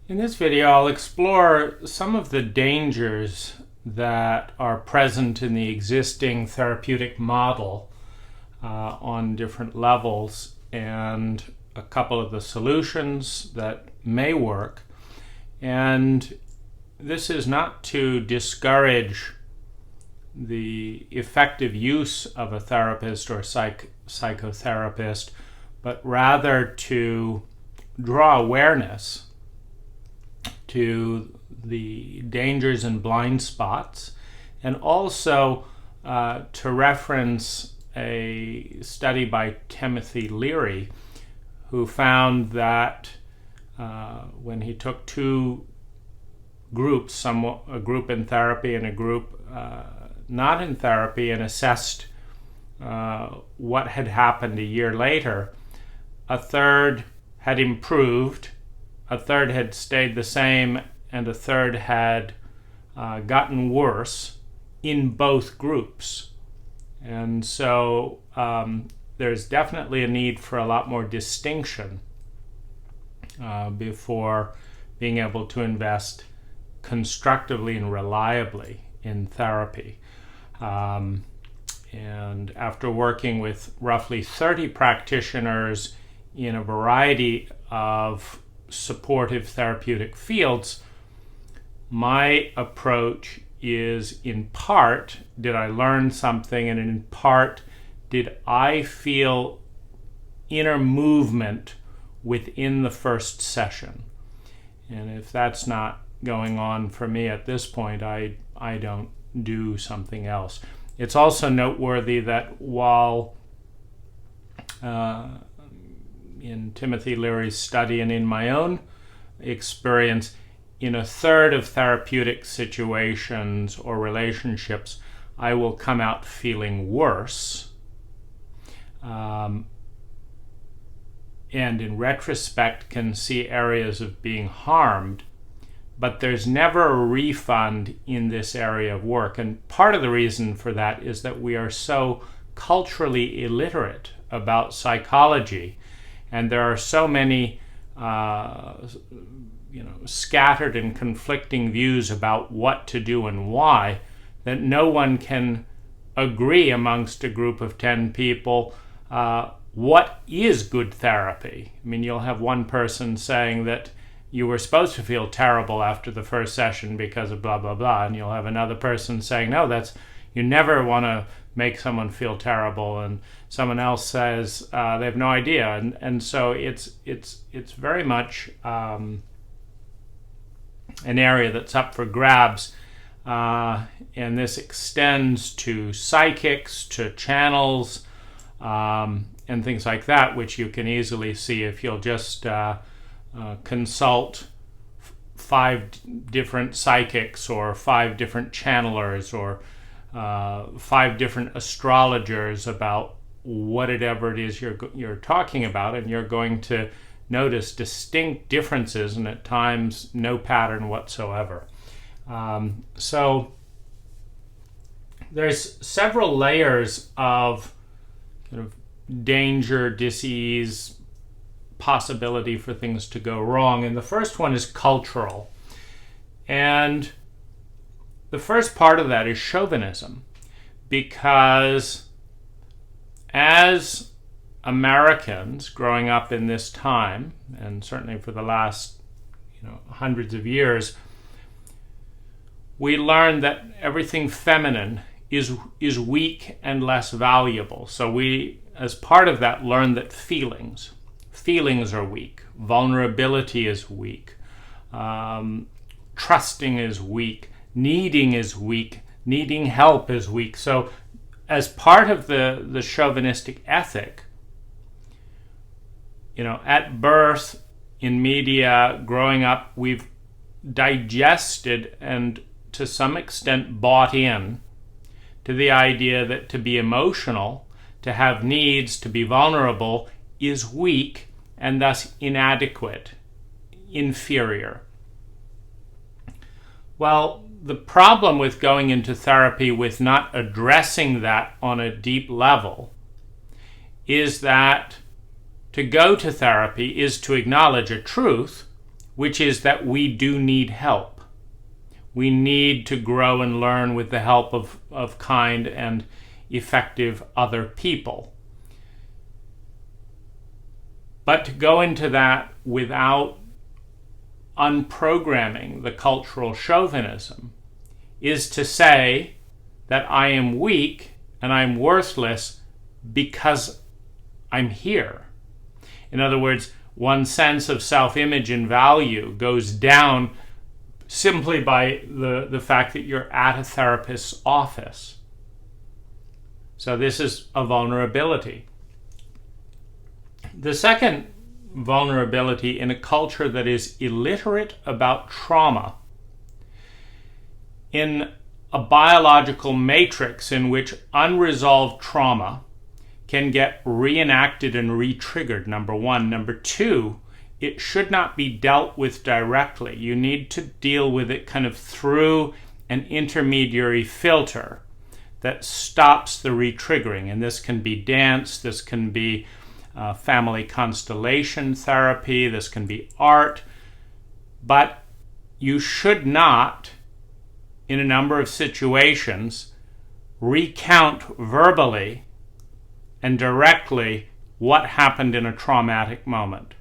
In this video, I'll explore some of the dangers that are present in the existing therapeutic model on different levels, and a couple of the solutions that may work. And this is not to discourage the effective use of a therapist or psychotherapist, but rather to draw awareness to the dangers and blind spots, and also to reference a study by Timothy Leary, who found that when he took two groups, a group in therapy and a group not in therapy, and assessed what had happened a year later, a third had improved, a third had stayed the same, and a third had gotten worse in both groups. And so there's definitely a need for a lot more distinction before being able to invest constructively and reliably in therapy. And after working with roughly 30 practitioners in a variety of supportive therapeutic fields, my approach is, in part, did I learn something, and in part, did I feel inner movement within the first session? And if that's not going on for me at this point, I don't do something else. It's also noteworthy that while in Timothy Leary's study and in my own experience, in a third of therapeutic situations or relationships, I will come out feeling worse. And in retrospect can see areas of being harmed, but there's never a refund in this area of work. And part of the reason for that is that we are so culturally illiterate about psychology, and there are so many scattered and conflicting views about what to do and why, that no one can agree amongst a group of 10 people what is good therapy. I mean, you'll have one person saying that you were supposed to feel terrible after the first session because of blah, blah, blah, and you'll have another person saying, no, you never want to make someone feel terrible, and someone else says they have no idea. And so it's very much an area that's up for grabs, and this extends to psychics, to channels, and things like that, which you can easily see if you'll just consult 5 different psychics or 5 different channelers or 5 different astrologers about whatever it is you're talking about, and you're going to notice distinct differences and at times no pattern whatsoever. So there's several layers of kind of danger, disease, possibility for things to go wrong, and the first one is cultural. And the first part of that is chauvinism, because as Americans growing up in this time, and certainly for the last hundreds of years, we learned that everything feminine is weak and less valuable. So we, as part of that, learned that feelings are weak, vulnerability is weak, trusting is weak, needing is weak, needing help is weak. So as part of the chauvinistic ethic, at birth, in media, growing up, we've digested and to some extent bought in to the idea that to be emotional, to have needs, to be vulnerable is weak and thus inadequate, inferior. Well, the problem with going into therapy with not addressing that on a deep level is that to go to therapy is to acknowledge a truth, which is that we do need help. We need to grow and learn with the help of kind and effective other people. But to go into that without unprogramming the cultural chauvinism is to say that I am weak and I'm worthless because I'm here. In other words, one's sense of self-image and value goes down simply by the fact that you're at a therapist's office. So this is a vulnerability. The second vulnerability in a culture that is illiterate about trauma, in a biological matrix in which unresolved trauma can get reenacted and re-triggered, number one. Number two, it should not be dealt with directly. You need to deal with it kind of through an intermediary filter that stops the re-triggering. And this can be dance, this can be family constellation therapy, this can be art. But you should not, in a number of situations, recount verbally and directly what happened in a traumatic moment.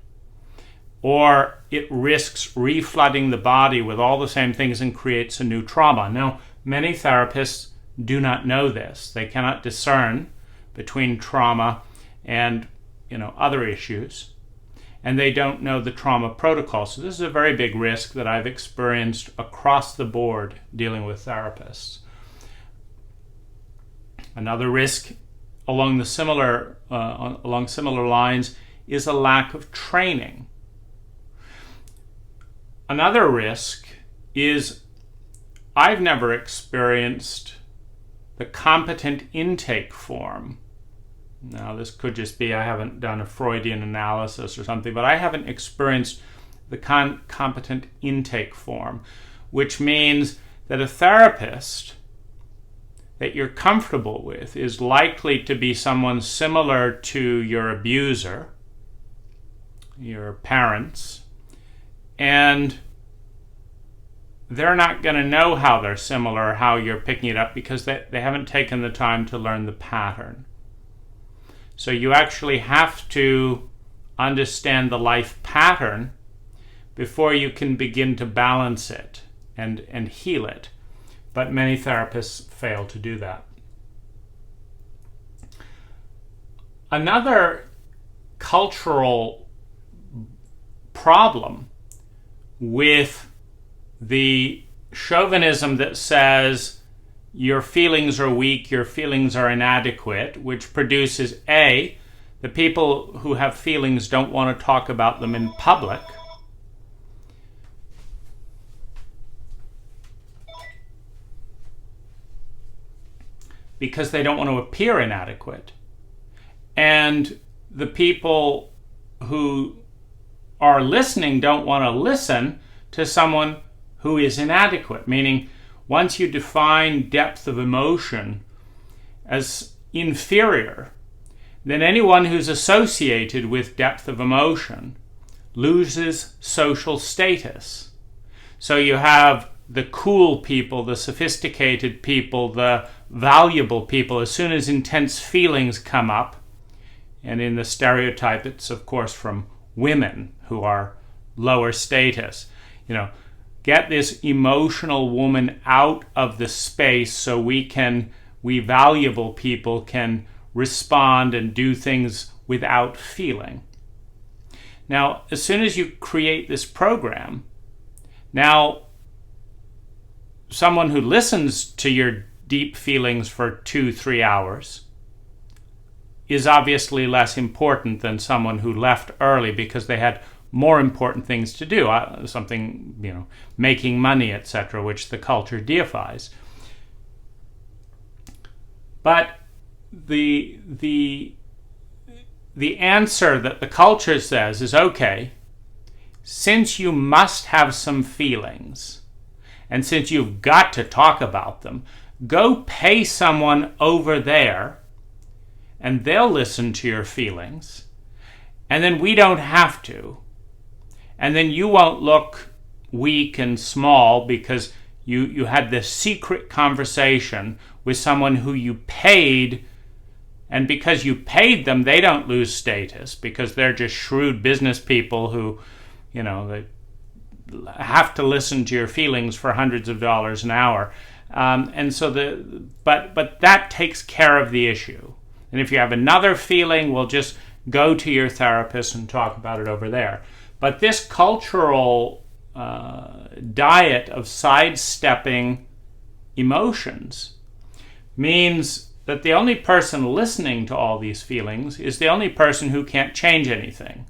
Or it risks reflooding the body with all the same things and creates a new trauma. Now, many therapists do not know this. They cannot discern between trauma and other issues. And they don't know the trauma protocol. So this is a very big risk that I've experienced across the board dealing with therapists. Another risk along similar lines is a lack of training. Another risk is I've never experienced the competent intake form. Now, this could just be I haven't done a Freudian analysis or something, but I haven't experienced the competent intake form, which means that a therapist that you're comfortable with is likely to be someone similar to your abuser, your parents, and they're not going to know how they're similar or how you're picking it up because they haven't taken the time to learn the pattern. So you actually have to understand the life pattern before you can begin to balance it and heal it. But many therapists fail to do that. Another cultural problem with the chauvinism that says your feelings are weak, your feelings are inadequate, which produces A, the people who have feelings don't want to talk about them in public, because they don't want to appear inadequate. And the people who are listening don't want to listen to someone who is inadequate, meaning once you define depth of emotion as inferior, then anyone who's associated with depth of emotion loses social status. So you have the cool people, the sophisticated people, the valuable people. As soon as intense feelings come up, and in the stereotype it's of course from women who are lower status, get this emotional woman out of the space so we valuable people can respond and do things without feeling. Now, as soon as you create this program, now someone who listens to your deep feelings for 2-3 hours is obviously less important than someone who left early because they had more important things to do, making money, etc., which the culture deifies. But the answer that the culture says is, okay, since you must have some feelings, and since you've got to talk about them, go pay someone over there, and they'll listen to your feelings, and then we don't have to. and then you won't look weak and small because you had this secret conversation with someone who you paid, and because you paid them, they don't lose status because they're just shrewd business people who, they have to listen to your feelings for hundreds of dollars an hour. But that takes care of the issue. And if you have another feeling, we'll just go to your therapist and talk about it over there. But this cultural diet of sidestepping emotions means that the only person listening to all these feelings is the only person who can't change anything.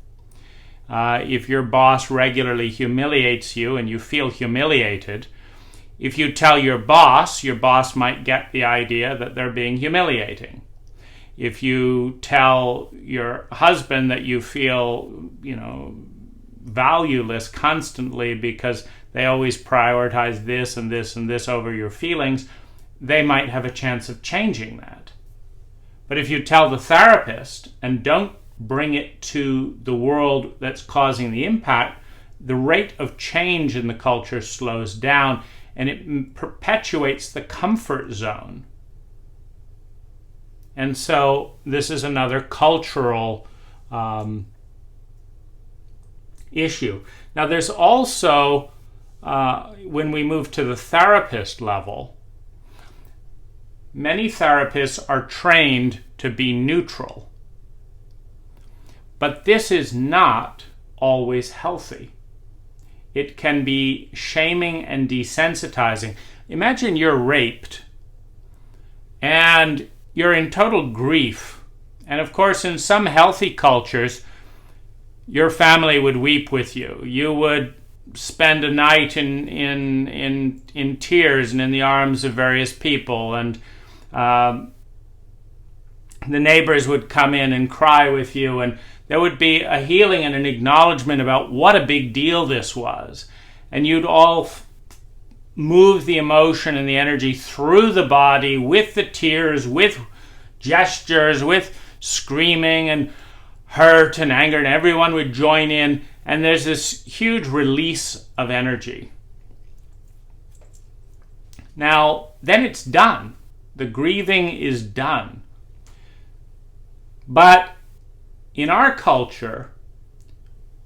If your boss regularly humiliates you and you feel humiliated, if you tell your boss might get the idea that they're being humiliating. If you tell your husband that you feel, valueless constantly because they always prioritize this and this and this over your feelings, they might have a chance of changing that. But if you tell the therapist and don't bring it to the world that's causing the impact, the rate of change in the culture slows down and it perpetuates the comfort zone. And so this is another cultural issue. Now there's also, when we move to the therapist level, many therapists are trained to be neutral. But this is not always healthy. It can be shaming and desensitizing. Imagine you're raped and you're in total grief. And of course, in some healthy cultures, your family would weep with you. You would spend a night in tears and in the arms of various people, and the neighbors would come in and cry with you, and there would be a healing and an acknowledgement about what a big deal this was. And you'd all move the emotion and the energy through the body with the tears, with gestures, with screaming and hurt and anger, and everyone would join in, and there's this huge release of energy. Now, then it's done. The grieving is done. But in our culture,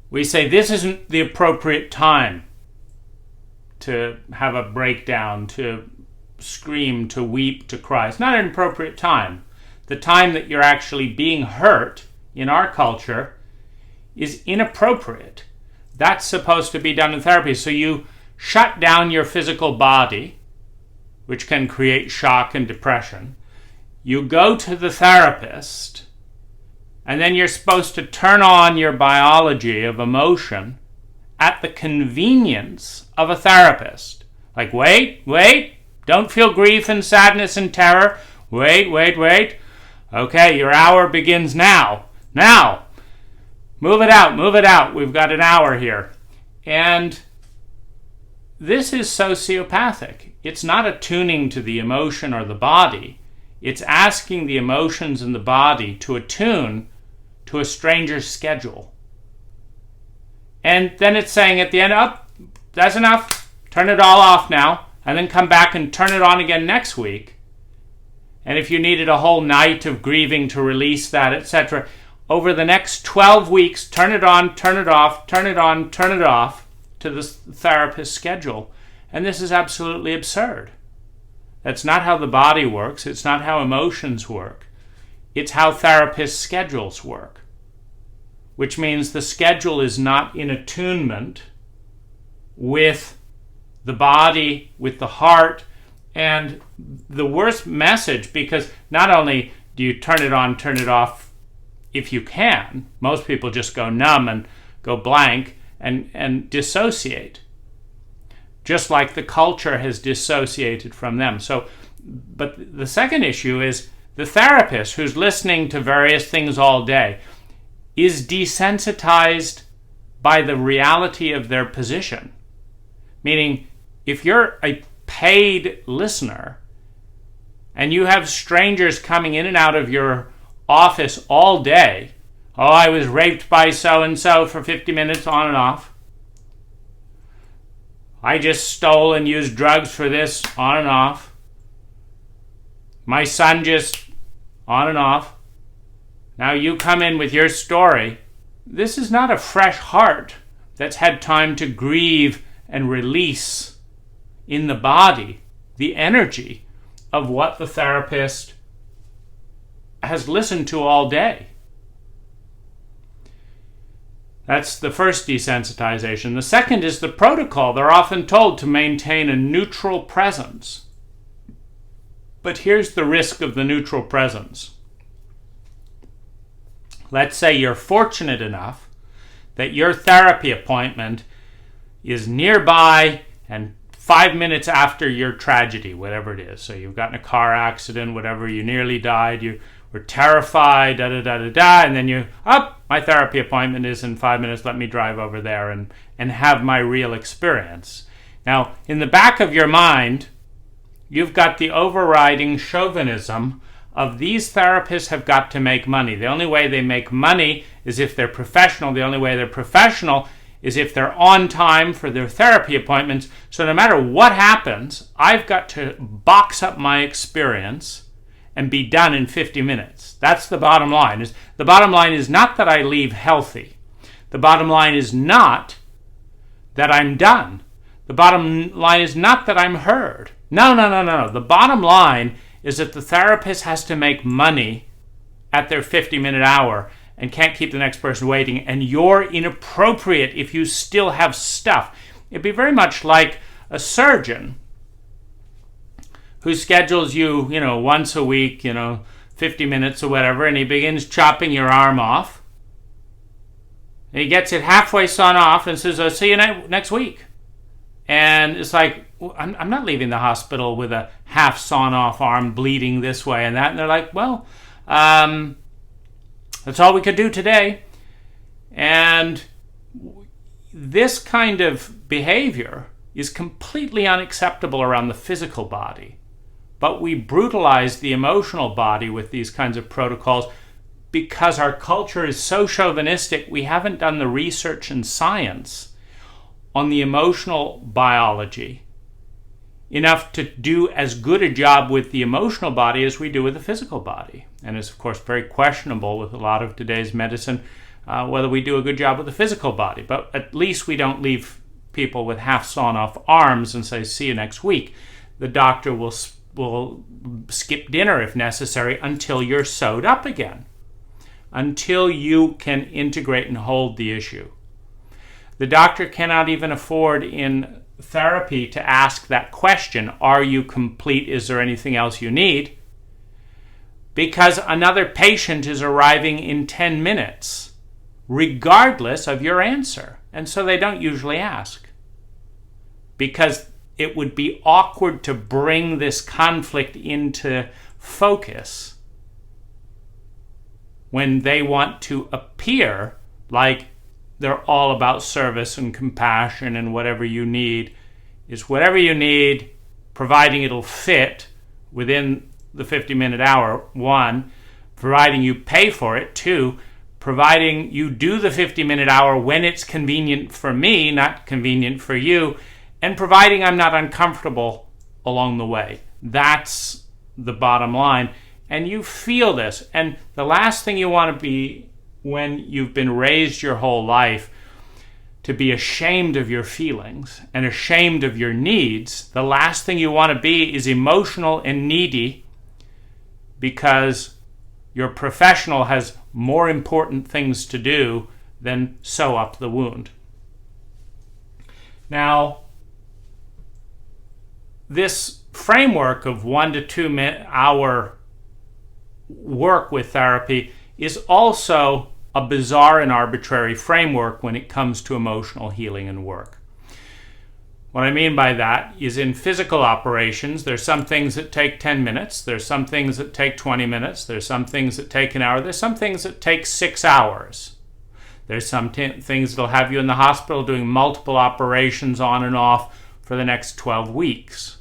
we say this isn't the appropriate time to have a breakdown, to scream, to weep, to cry. It's not an appropriate time. The time that you're actually being hurt in our culture is inappropriate. That's supposed to be done in therapy. So you shut down your physical body, which can create shock and depression. You go to the therapist, and then you're supposed to turn on your biology of emotion at the convenience of a therapist. Like, wait, don't feel grief and sadness and terror. Wait. Okay, your hour begins now. Now, move it out. We've got an hour here. And this is sociopathic. It's not attuning to the emotion or the body. It's asking the emotions and the body to attune to a stranger's schedule. And then it's saying at the end, that's enough. Turn it all off now. And then come back and turn it on again next week. And if you needed a whole night of grieving to release that, etc., over the next 12 weeks, turn it on, turn it off, turn it on, turn it off to the therapist's schedule. And this is absolutely absurd. That's not how the body works. It's not how emotions work. It's how therapists' schedules work, which means the schedule is not in attunement with the body, with the heart, and the worst message, because not only do you turn it on, turn it off if you can, most people just go numb and go blank and dissociate, just like the culture has dissociated from them. So, but the second issue is the therapist who's listening to various things all day is desensitized by the reality of their position. Meaning, if you're a paid listener and you have strangers coming in and out of your office all day, I was raped by so-and-so for 50 minutes on and off, I just stole and used drugs for this, on and off. My son just, on and off. Now you come in with your story. This is not a fresh heart that's had time to grieve and release in the body the energy of what the therapist has listened to all day. That's the first desensitization. The second is the protocol. They're often told to maintain a neutral presence. But here's the risk of the neutral presence. Let's say you're fortunate enough that your therapy appointment is nearby and 5 minutes after your tragedy, whatever it is. So you've gotten a car accident, whatever, you nearly died, you were terrified, and then my therapy appointment is in 5 minutes, let me drive over there and have my real experience. Now, in the back of your mind, you've got the overriding chauvinism of these therapists have got to make money. The only way they make money is if they're professional. The only way they're professional is if they're on time for their therapy appointments. So no matter what happens, I've got to box up my experience and be done in 50 minutes. That's the bottom line. The bottom line is not that I leave healthy. The bottom line is not that I'm done. The bottom line is not that I'm heard. No. The bottom line is that the therapist has to make money at their 50-minute hour and can't keep the next person waiting, and you're inappropriate if you still have stuff. It'd be very much like a surgeon who schedules you, once a week, 50 minutes or whatever, and he begins chopping your arm off. And he gets it halfway sawn off and says, I'll see you next week. And it's like, I'm not leaving the hospital with a half sawn off arm bleeding this way and that. And they're like, well, that's all we could do today. And this kind of behavior is completely unacceptable around the physical body. But we brutalize the emotional body with these kinds of protocols because our culture is so chauvinistic. We haven't done the research and science on the emotional biology enough to do as good a job with the emotional body as we do with the physical body. And it's, of course, very questionable with a lot of today's medicine whether we do a good job with the physical body. But at least we don't leave people with half sawn off arms and say, see you next week. The doctor will skip dinner if necessary until you're sewed up again, until you can integrate and hold the issue. The doctor cannot even afford in therapy to ask that question, are you complete? Is there anything else you need? Because another patient is arriving in 10 minutes, regardless of your answer. And so they don't usually ask, because it would be awkward to bring this conflict into focus when they want to appear like they're all about service and compassion, and whatever you need is whatever you need, providing it'll fit within the 50-minute hour, 1, providing you pay for it, 2, providing you do the 50-minute hour when it's convenient for me, not convenient for you, and providing I'm not uncomfortable along the way. That's the bottom line. And you feel this. And the last thing you want to be, when you've been raised your whole life to be ashamed of your feelings and ashamed of your needs, the last thing you want to be is emotional and needy because your professional has more important things to do than sew up the wound. Now, this framework of 1 to 2 hour work with therapy is also a bizarre and arbitrary framework when it comes to emotional healing and work. What I mean by that is, in physical operations, there's some things that take 10 minutes, there's some things that take 20 minutes, there's some things that take an hour, there's some things that take 6 hours. There's some things that'll have you in the hospital doing multiple operations on and off for the next 12 weeks.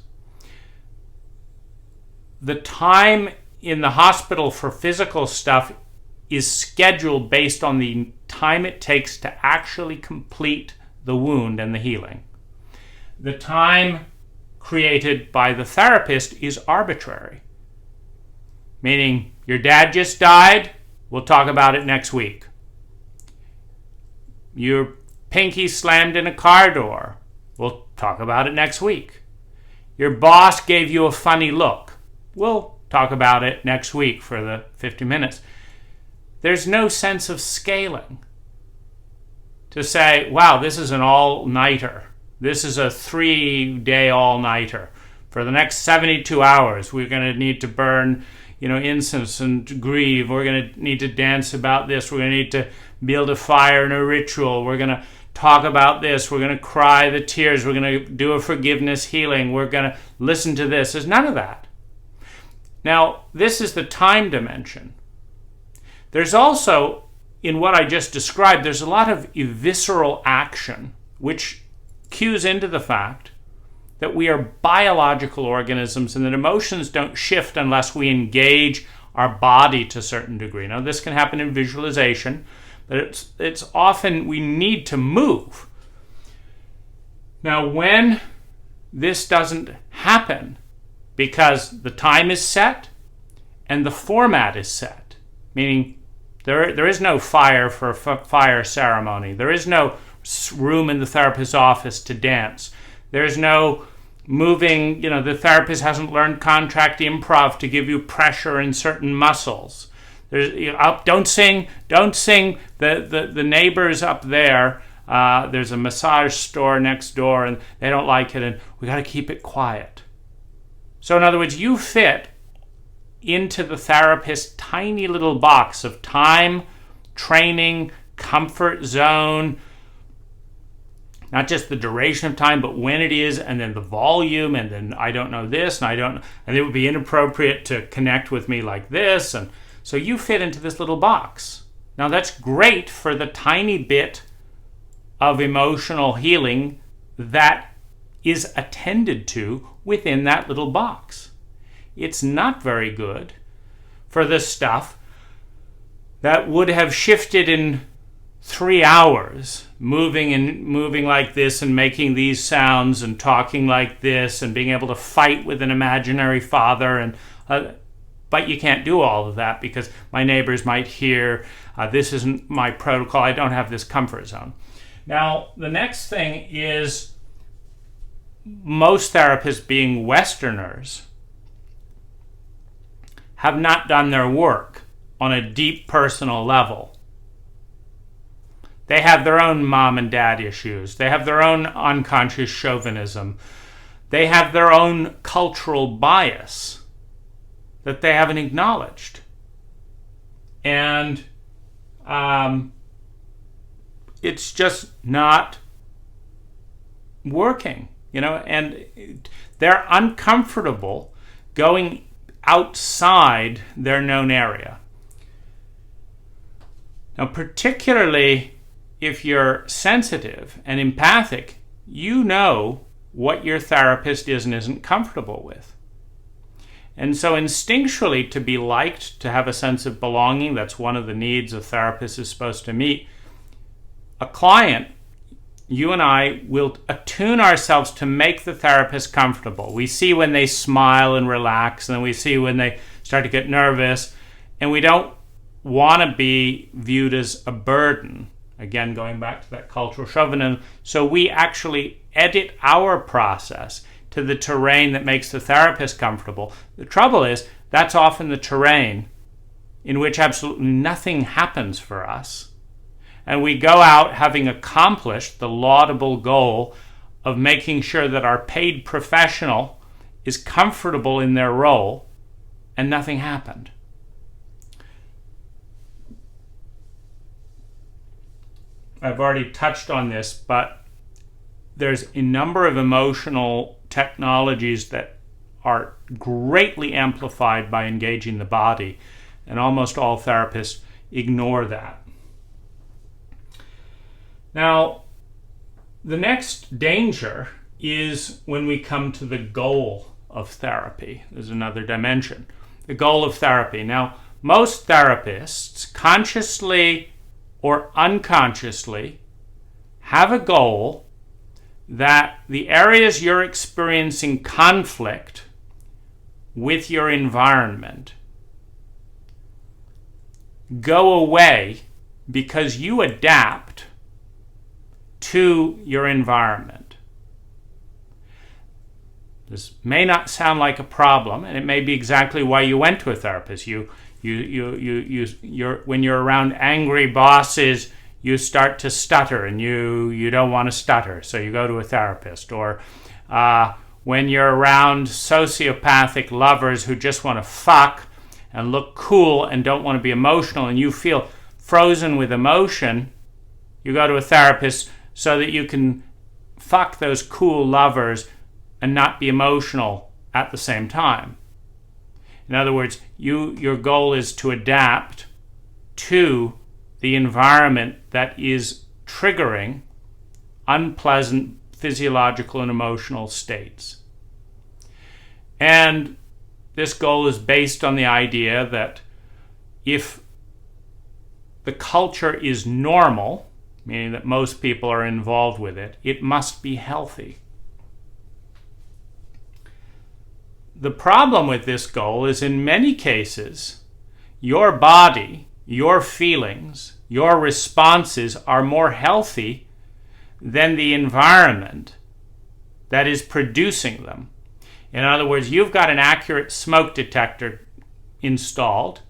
The time in the hospital for physical stuff is scheduled based on the time it takes to actually complete the wound and the healing. the time created by the therapist is arbitrary. Meaning, your dad just died, we'll talk about it next week. Your pinky slammed in a car door, we'll talk about it next week. Your boss gave you a funny look, we'll talk about it next week for the 50 minutes. There's no sense of scaling. To say, wow, this is an all-nighter. This is a 3-day all-nighter. For the next 72 hours, we're going to need to burn, incense and grieve. We're going to need to dance about this. We're going to need to build a fire and a ritual. We're going to talk about this. We're going to cry the tears. We're going to do a forgiveness healing. We're going to listen to this. There's none of that. Now, this is the time dimension. There's also, in what I just described, there's a lot of visceral action, which cues into the fact that we are biological organisms and that emotions don't shift unless we engage our body to a certain degree. Now, this can happen in visualization, but it's often we need to move. Now, when this doesn't happen because the time is set and the format is set, meaning there is no fire for a fire ceremony. There is no room in the therapist's office to dance. There's no moving, the therapist hasn't learned contract improv to give you pressure in certain muscles. There's, don't sing. The neighbors up there, there's a massage store next door and they don't like it and we got to keep it quiet. So in other words, you fit into the therapist's tiny little box of time, training, comfort zone, not just the duration of time, but when it is, and then the volume, and then I don't know this, and it would be inappropriate to connect with me like this, and so you fit into this little box. Now that's great for the tiny bit of emotional healing that is attended to within that little box. It's not very good for the stuff that would have shifted in 3 hours, moving like this and making these sounds and talking like this and being able to fight with an imaginary father. And but you can't do all of that because my neighbors might hear, this isn't my protocol, I don't have this comfort zone. Now, the next thing is most therapists, being Westerners, have not done their work on a deep personal level. They have their own mom and dad issues. They have their own unconscious chauvinism. They have their own cultural bias that they haven't acknowledged. And it's just not working, and they're uncomfortable going outside their known area. Now, particularly if you're sensitive and empathic, you know what your therapist is and isn't comfortable with. And so instinctually, to be liked, to have a sense of belonging, that's one of the needs a therapist is supposed to meet. A client, you and I, will attune ourselves to make the therapist comfortable. We see when they smile and relax, and then we see when they start to get nervous, and we don't want to be viewed as a burden. Again, going back to that cultural chauvinism. So we actually edit our process to the terrain that makes the therapist comfortable. The trouble is, that's often the terrain in which absolutely nothing happens for us. And we go out having accomplished the laudable goal of making sure that our paid professional is comfortable in their role, and nothing happened. I've already touched on this, but there's a number of emotional technologies that are greatly amplified by engaging the body, and almost all therapists ignore that. Now, the next danger is when we come to the goal of therapy. There's another dimension. The goal of therapy. Now, most therapists, consciously or unconsciously, have a goal that the areas you're experiencing conflict with your environment go away because you adapt to your environment. This may not sound like a problem, and it may be exactly why you went to a therapist. When you're around angry bosses, you start to stutter, and you don't want to stutter, so you go to a therapist. Or when you're around sociopathic lovers who just want to fuck and look cool and don't want to be emotional, and you feel frozen with emotion, you go to a therapist so that you can fuck those cool lovers and not be emotional at the same time. In other words, your goal is to adapt to the environment that is triggering unpleasant physiological and emotional states. And this goal is based on the idea that if the culture is normal, meaning that most people are involved with it, it must be healthy. The problem with this goal is in many cases, your body, your feelings, your responses are more healthy than the environment that is producing them. In other words, you've got an accurate smoke detector installed,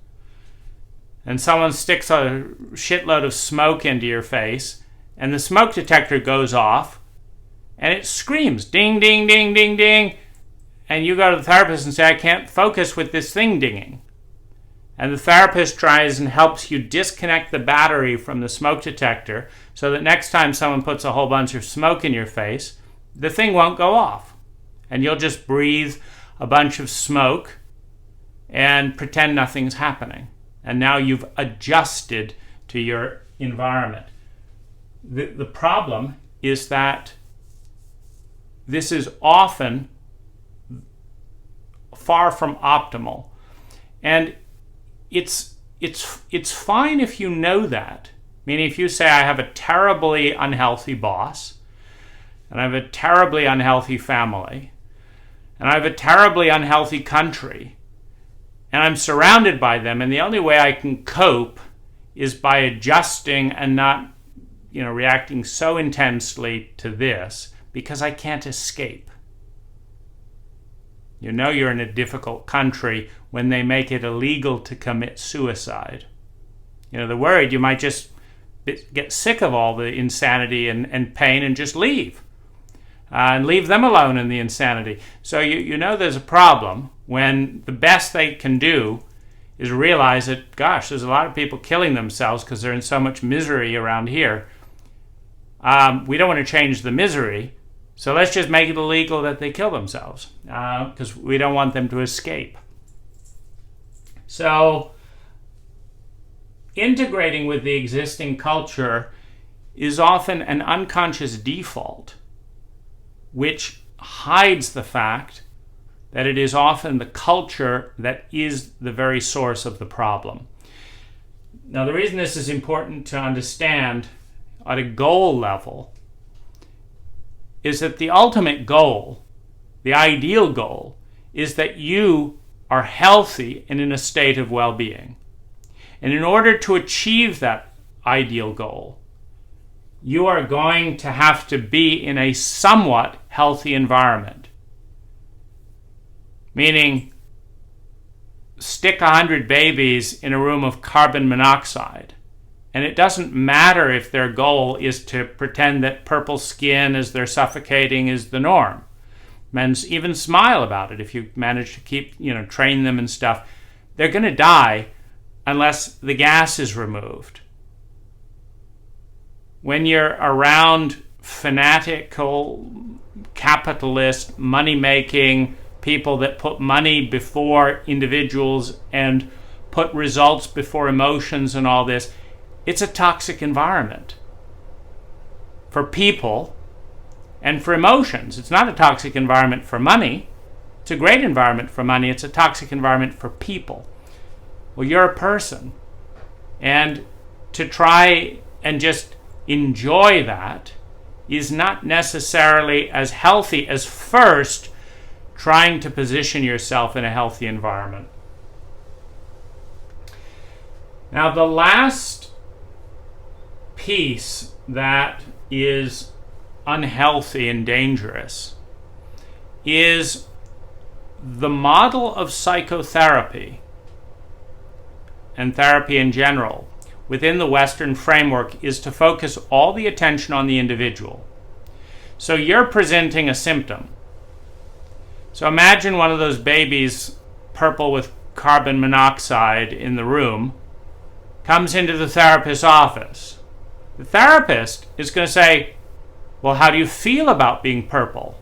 and someone sticks a shitload of smoke into your face, and the smoke detector goes off, and it screams, ding, ding, ding, ding, ding, and you go to the therapist and say, I can't focus with this thing dinging. And the therapist tries and helps you disconnect the battery from the smoke detector so that next time someone puts a whole bunch of smoke in your face, the thing won't go off. And you'll just breathe a bunch of smoke and pretend nothing's happening. And now you've adjusted to your environment. The problem is that this is often far from optimal. And it's fine if you know that. Meaning if you say, I have a terribly unhealthy boss, and I have a terribly unhealthy family, and I have a terribly unhealthy country, and I'm surrounded by them, and the only way I can cope is by adjusting and not, reacting so intensely to this because I can't escape. You know you're in a difficult country when they make it illegal to commit suicide. They're worried you might just get sick of all the insanity and pain and just leave. And leave them alone in the insanity. So you know there's a problem when the best they can do is realize that, gosh, there's a lot of people killing themselves because they're in so much misery around here. We don't want to change the misery, so let's just make it illegal that they kill themselves because we don't want them to escape. So integrating with the existing culture is often an unconscious default, which hides the fact that it is often the culture that is the very source of the problem. Now, the reason this is important to understand at a goal level is that the ultimate goal, the ideal goal, is that you are healthy and in a state of well-being. And in order to achieve that ideal goal, you are going to have to be in a somewhat healthy environment. Meaning, stick 100 babies in a room of carbon monoxide, and it doesn't matter if their goal is to pretend that purple skin as they're suffocating is the norm. Men even smile about it if you manage to keep, train them and stuff. They're going to die unless the gas is removed. When you're around fanatical, capitalist, money-making people that put money before individuals and put results before emotions and all this, it's a toxic environment for people and for emotions. It's not a toxic environment for money. It's a great environment for money. It's a toxic environment for people. Well, you're a person. And to try and just enjoy that is not necessarily as healthy as first trying to position yourself in a healthy environment. Now, the last piece that is unhealthy and dangerous is the model of psychotherapy and therapy in general within the Western framework is to focus all the attention on the individual. So you're presenting a symptom. So imagine one of those babies, purple with carbon monoxide in the room, comes into the therapist's office. The therapist is going to say, well, how do you feel about being purple?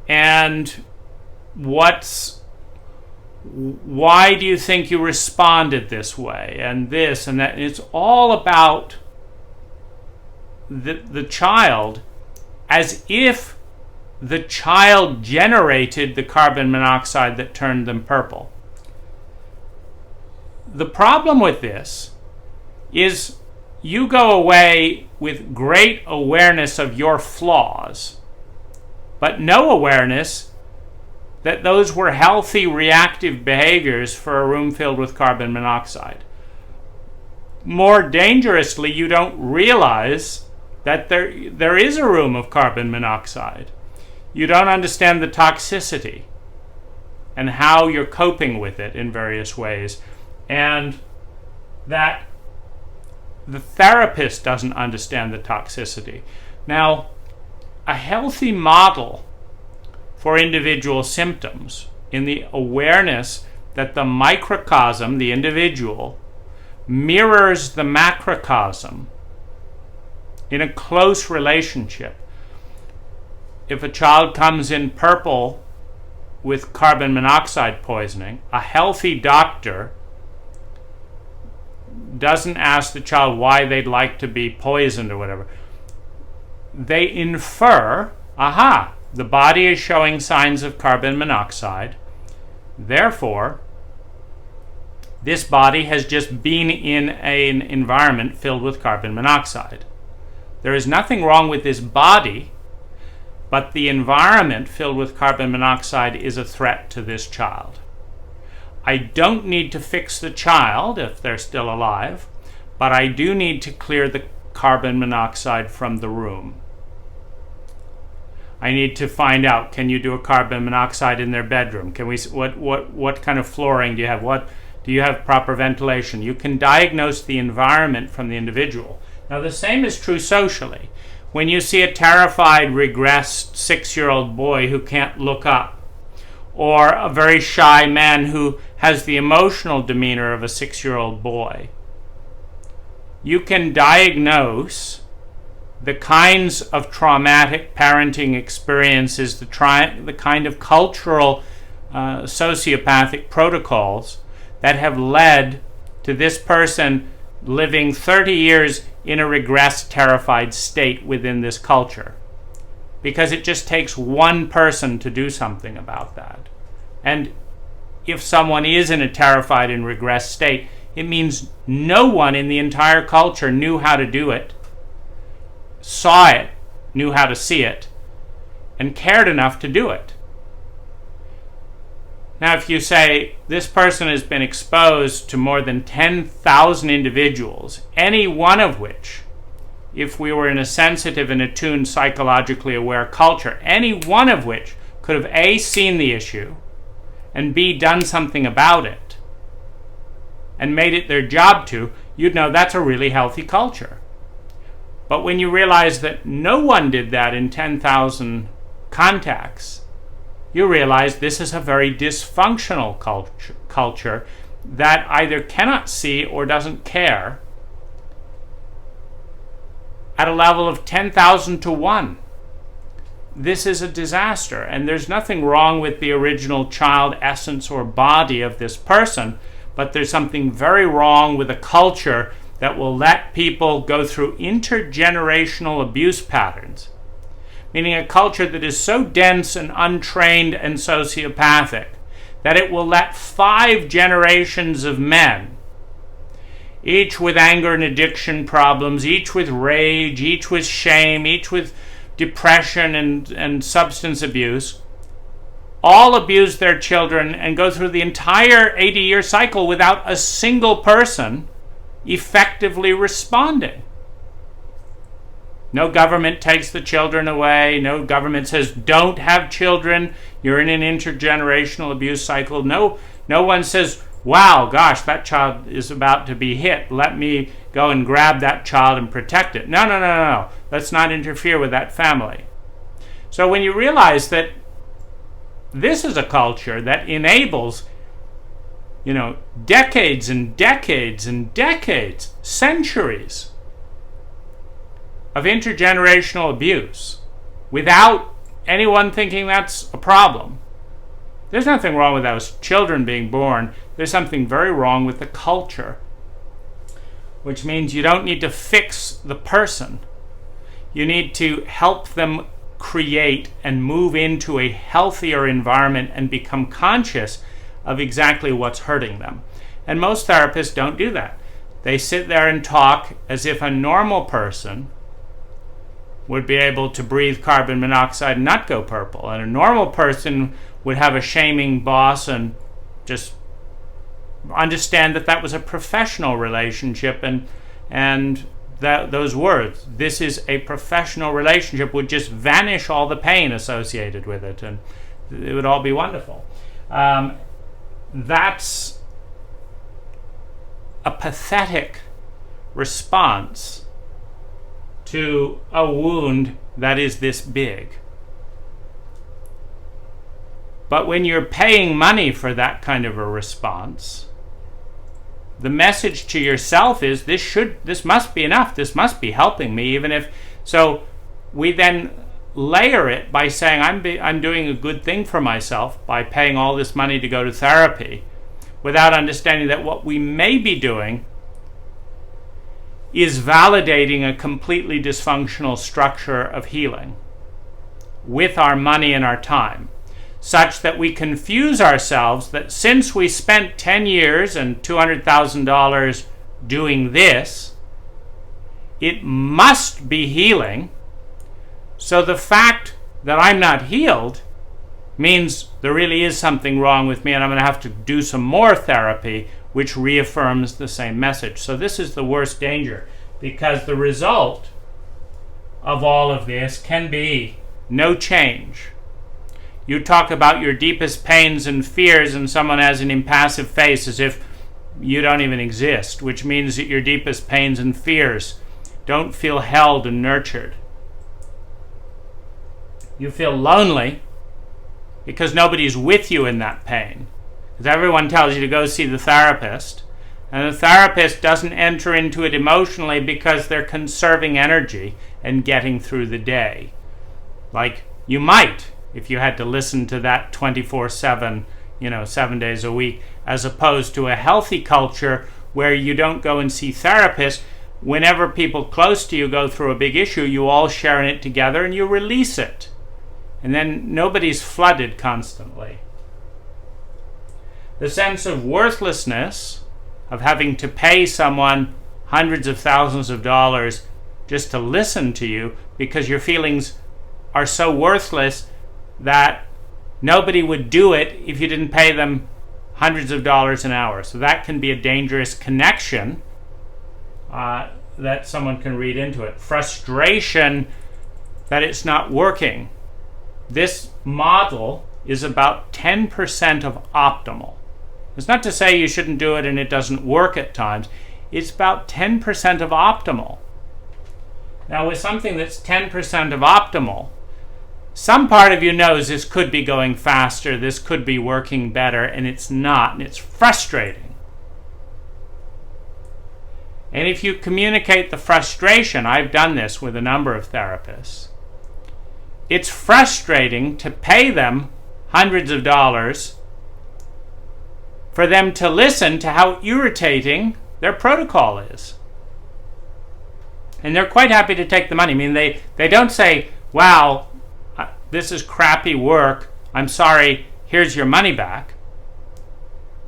And why do you think you responded this way? And this and that. And it's all about the child, as if the child generated the carbon monoxide that turned them purple. The problem with this is you go away with great awareness of your flaws, but no awareness that those were healthy reactive behaviors for a room filled with carbon monoxide. More dangerously, you don't realize that there is a room of carbon monoxide. You don't understand the toxicity and how you're coping with it in various ways, and that the therapist doesn't understand the toxicity. Now, a healthy model for individual symptoms in the awareness that the microcosm, the individual, mirrors the macrocosm in a close relationship. If a child comes in purple with carbon monoxide poisoning, a healthy doctor doesn't ask the child why they'd like to be poisoned or whatever. They infer, the body is showing signs of carbon monoxide. Therefore, this body has just been in an environment filled with carbon monoxide. There is nothing wrong with this body, but the environment filled with carbon monoxide is a threat to this child. I don't need to fix the child if they're still alive, but I do need to clear the carbon monoxide from the room. I need to find out, can you do a carbon monoxide in their bedroom? Can we? What kind of flooring do you have? What do you have? Proper ventilation? You can diagnose the environment from the individual. Now, the same is true socially. When you see a terrified, regressed 6-year-old boy who can't look up, or a very shy man who has the emotional demeanor of a 6-year-old boy, you can diagnose the kinds of traumatic parenting experiences, the kind of cultural sociopathic protocols that have led to this person living 30 years in a regressed, terrified state within this culture. Because it just takes one person to do something about that. And if someone is in a terrified and regressed state, it means no one in the entire culture knew how to do it, saw it, knew how to see it, and cared enough to do it. Now, if you say this person has been exposed to more than 10,000 individuals, any one of which, if we were in a sensitive and attuned, psychologically aware culture, any one of which could have A, seen the issue, and B, done something about it, and made it their job to, you'd know that's a really healthy culture. But when you realize that no one did that in 10,000 contacts, you realize this is a very dysfunctional culture that either cannot see or doesn't care at a level of 10,000 to 1. This is a disaster, and there's nothing wrong with the original child essence or body of this person, but there's something very wrong with a culture that will let people go through intergenerational abuse patterns, meaning a culture that is so dense and untrained and sociopathic that it will let 5 generations of men, each with anger and addiction problems, each with rage, each with shame, each with depression and substance abuse, all abuse their children and go through the entire 80-year cycle without a single person effectively responding. No government takes the children away. No government says, don't have children. You're in an intergenerational abuse cycle. No one says, wow, gosh, that child is about to be hit. Let me go and grab that child and protect it. No. Let's not interfere with that family. So when you realize that this is a culture that enables, decades and decades and decades, centuries of intergenerational abuse without anyone thinking that's a problem. There's nothing wrong with those children being born. There's something very wrong with the culture, which means you don't need to fix the person. You need to help them create and move into a healthier environment and become conscious of exactly what's hurting them. And most therapists don't do that. They sit there and talk as if a normal person would be able to breathe carbon monoxide and not go purple. And a normal person would have a shaming boss and just understand that was a professional relationship, and that those words, this is a professional relationship, would just vanish all the pain associated with it, and it would all be wonderful. That's a pathetic response to a wound that is this big. But when you're paying money for that kind of a response, the message to yourself is this must be enough. This must be helping me, even if. So we then layer it by saying I'm doing a good thing for myself by paying all this money to go to therapy, without understanding that what we may be doing is validating a completely dysfunctional structure of healing with our money and our time, such that we confuse ourselves that since we spent 10 years and $200,000 doing this, it must be healing. So the fact that I'm not healed means there really is something wrong with me, and I'm going to have to do some more therapy, which reaffirms the same message. So this is the worst danger, because the result of all of this can be no change. You talk about your deepest pains and fears, and someone has an impassive face as if you don't even exist, which means that your deepest pains and fears don't feel held and nurtured. You feel lonely because nobody's with you in that pain. Because everyone tells you to go see the therapist, and the therapist doesn't enter into it emotionally because they're conserving energy and getting through the day. Like you might, if you had to listen to that 24/7, 7 days a week, as opposed to a healthy culture where you don't go and see therapists. Whenever people close to you go through a big issue, you all share in it together and you release it. And then nobody's flooded constantly. The sense of worthlessness of having to pay someone hundreds of thousands of dollars just to listen to you because your feelings are so worthless that nobody would do it if you didn't pay them hundreds of dollars an hour. So that can be a dangerous connection that someone can read into it. Frustration that it's not working. This model is about 10% of optimal. It's not to say you shouldn't do it and it doesn't work at times. It's about 10% of optimal. Now, with something that's 10% of optimal, some part of you knows this could be going faster, this could be working better, and it's not, and it's frustrating. And if you communicate the frustration, I've done this with a number of therapists, it's frustrating to pay them hundreds of dollars for them to listen to how irritating their protocol is. And they're quite happy to take the money. I mean, they don't say, wow, this is crappy work, I'm sorry, here's your money back.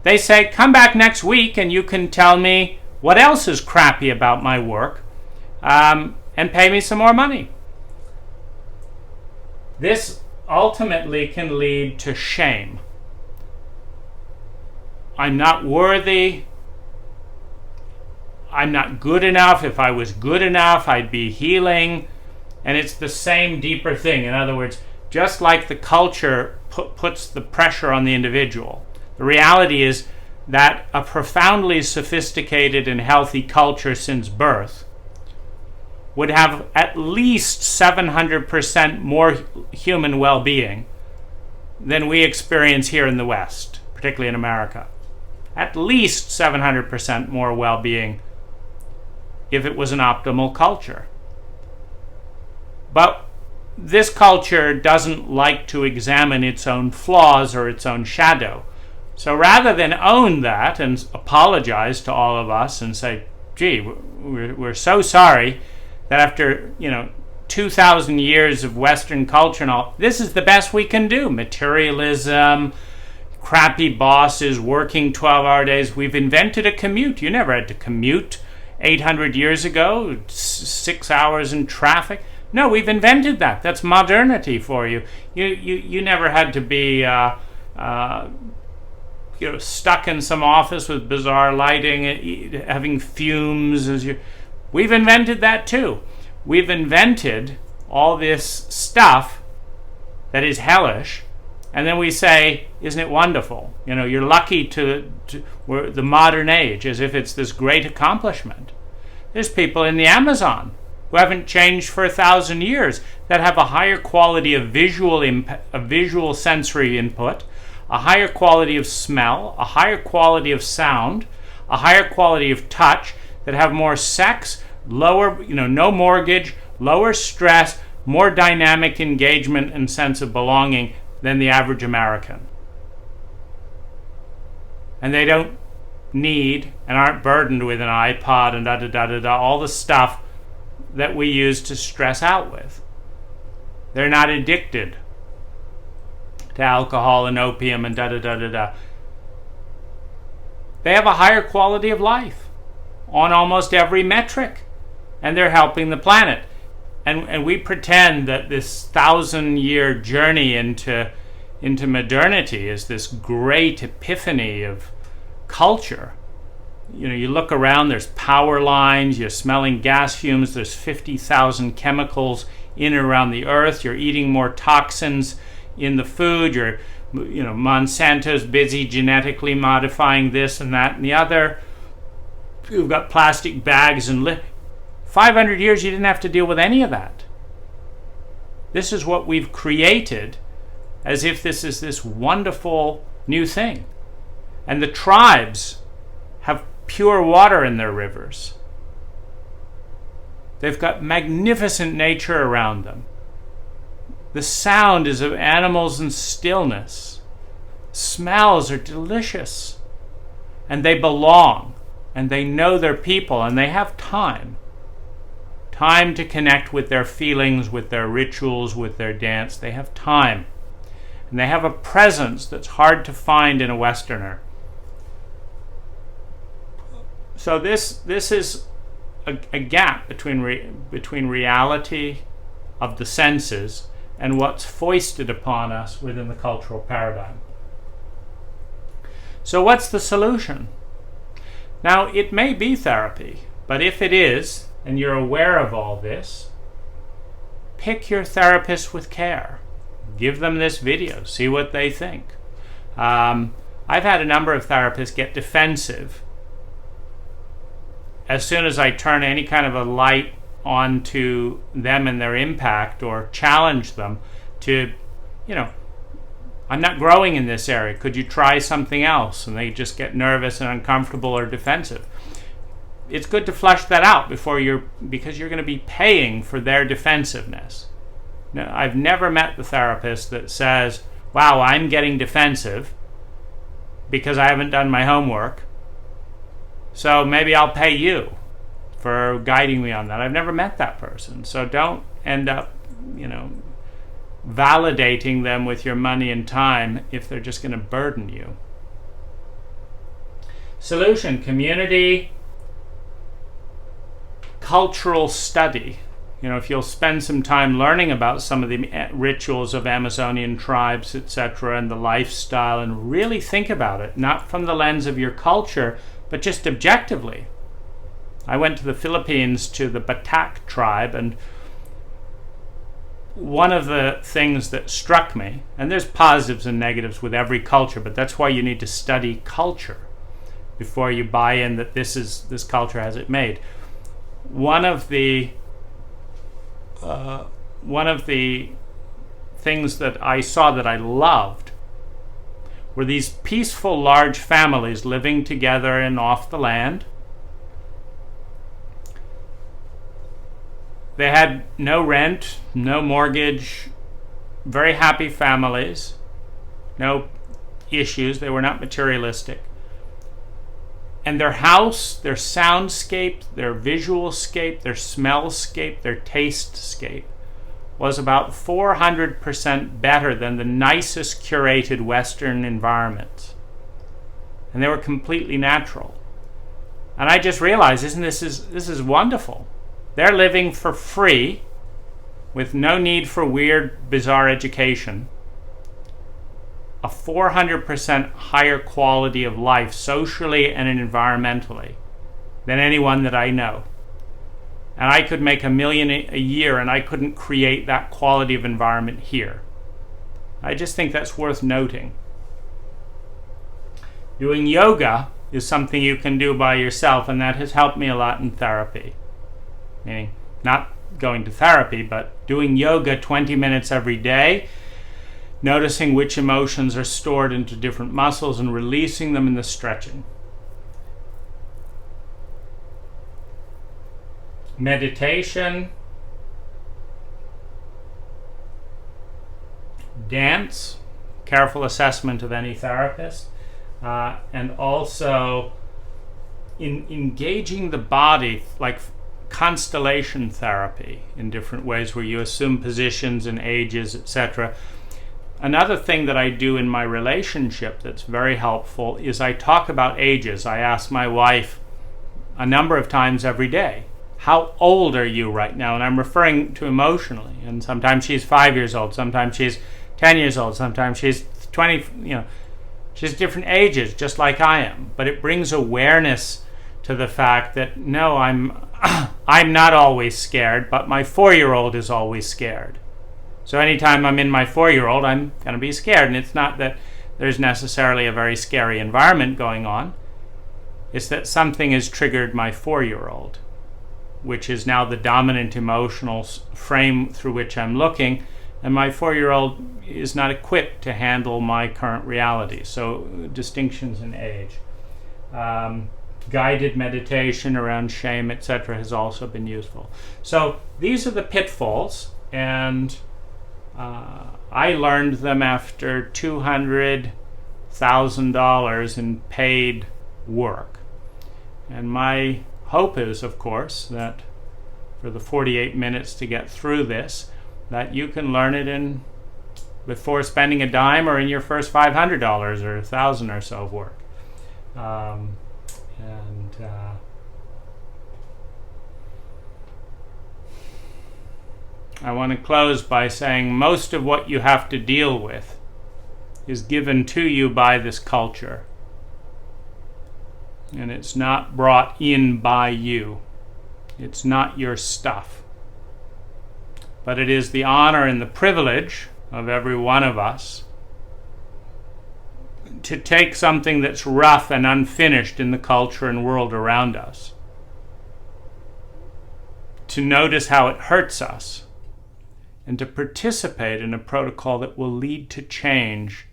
They say, come back next week and you can tell me what else is crappy about my work, and pay me some more money. This ultimately can lead to shame. I'm not worthy. I'm not good enough. If I was good enough, I'd be healing. And it's the same deeper thing. In other words, just like the culture puts the pressure on the individual, the reality is that a profoundly sophisticated and healthy culture since birth would have at least 700% more human well-being than we experience here in the West, particularly in America. At least 700% more well-being if it was an optimal culture. But this culture doesn't like to examine its own flaws or its own shadow. So rather than own that and apologize to all of us and say, gee, we're so sorry that after 2,000 years of Western culture and all, this is the best we can do. Materialism, crappy bosses, working 12-hour days. We've invented a commute. You never had to commute 800 years ago, 6 hours in traffic. No, we've invented that. That's modernity for you. You never had to be stuck in some office with bizarre lighting, having fumes. We've invented that too. We've invented all this stuff that is hellish, and then we say, isn't it wonderful? You're lucky we're the modern age, as if it's this great accomplishment. There's people in the Amazon who haven't changed for 1,000 years that have a higher quality of visual sensory input, a higher quality of smell, a higher quality of sound, a higher quality of touch, that have more sex, lower, no mortgage, lower stress, more dynamic engagement and sense of belonging than the average American. And they don't need and aren't burdened with an iPod and all the stuff that we use to stress out with. They're not addicted to alcohol and opium and They have a higher quality of life on almost every metric, and they're helping the planet. And we pretend that this 1,000-year journey into modernity is this great epiphany of culture. You look around, there's power lines, you're smelling gas fumes, there's 50,000 chemicals in and around the earth, you're eating more toxins in the food, Monsanto's busy genetically modifying this and that and the other. You've got plastic bags and 500 years you didn't have to deal with any of that. This is what we've created as if this is this wonderful new thing. And the tribes have pure water in their rivers. They've got magnificent nature around them. The sound is of animals and stillness. Smells are delicious. And they belong. And they know their people. And they have time. Time to connect with their feelings, with their rituals, with their dance. They have time. And they have a presence that's hard to find in a Westerner. So this is a gap between reality of the senses and what's foisted upon us within the cultural paradigm. So what's the solution? Now, it may be therapy, but if it is, and you're aware of all this, pick your therapist with care. Give them this video, see what they think. I've had a number of therapists get defensive as soon as I turn any kind of a light onto them and their impact or challenge them to, I'm not growing in this area. Could you try something else? And they just get nervous and uncomfortable or defensive. It's good to flush that out because you're going to be paying for their defensiveness. Now, I've never met the therapist that says, wow, I'm getting defensive because I haven't done my homework, so maybe I'll pay you for guiding me on that. I've never met that person. So don't end up, validating them with your money and time if they're just going to burden you. Solution: community, cultural study. if you'll spend some time learning about some of the rituals of Amazonian tribes, etc., and the lifestyle, and really think about it, not from the lens of your culture, but just objectively. I went to the Philippines to the Batak tribe, and one of the things that struck me, and there's positives and negatives with every culture, but that's why you need to study culture before you buy in that this culture has it made. One of the things that I saw that I loved were these peaceful large families living together and off the land. They had no rent, no mortgage, very happy families, no issues. They were not materialistic. And their house, their soundscape, their visualscape, their smellscape, their tastescape was about 400% better than the nicest curated Western environments. And they were completely natural. And I just realized, this is wonderful. They're living for free with no need for weird, bizarre education. A 400% higher quality of life socially and environmentally than anyone that I know. And I could make $1 million a year and I couldn't create that quality of environment here. I just think that's worth noting. Doing yoga is something you can do by yourself, and that has helped me a lot in therapy. Meaning not going to therapy, but doing yoga 20 minutes every day, noticing which emotions are stored into different muscles and releasing them in the stretching. Meditation, dance, careful assessment of any therapist, and also engaging the body, like constellation therapy in different ways where you assume positions and ages, etc. Another thing that I do in my relationship that's very helpful is I talk about ages. I ask my wife a number of times every day, how old are you right now? And I'm referring to emotionally. And sometimes she's 5 years old, sometimes she's 10 years old, sometimes she's 20, she's different ages, just like I am. But it brings awareness to the fact that, no, I'm not always scared, but my 4-year-old is always scared. So anytime I'm in my 4-year-old, I'm going to be scared. And it's not that there's necessarily a very scary environment going on. It's that something has triggered my 4-year-old, which is now the dominant emotional frame through which I'm looking. And my 4-year-old is not equipped to handle my current reality. So distinctions in age. Guided meditation around shame, etc., has also been useful. So these are the pitfalls, and I learned them after $200,000 in paid work. And my hope is, of course, that for the 48 minutes to get through this, that you can learn it before spending a dime or in your first $500 or $1,000 or so of work. I want to close by saying most of what you have to deal with is given to you by this culture. And it's not brought in by you. It's not your stuff. But it is the honor and the privilege of every one of us to take something that's rough and unfinished in the culture and world around us, to notice how it hurts us, and to participate in a protocol that will lead to change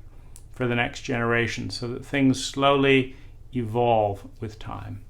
for the next generation so that things slowly evolve with time.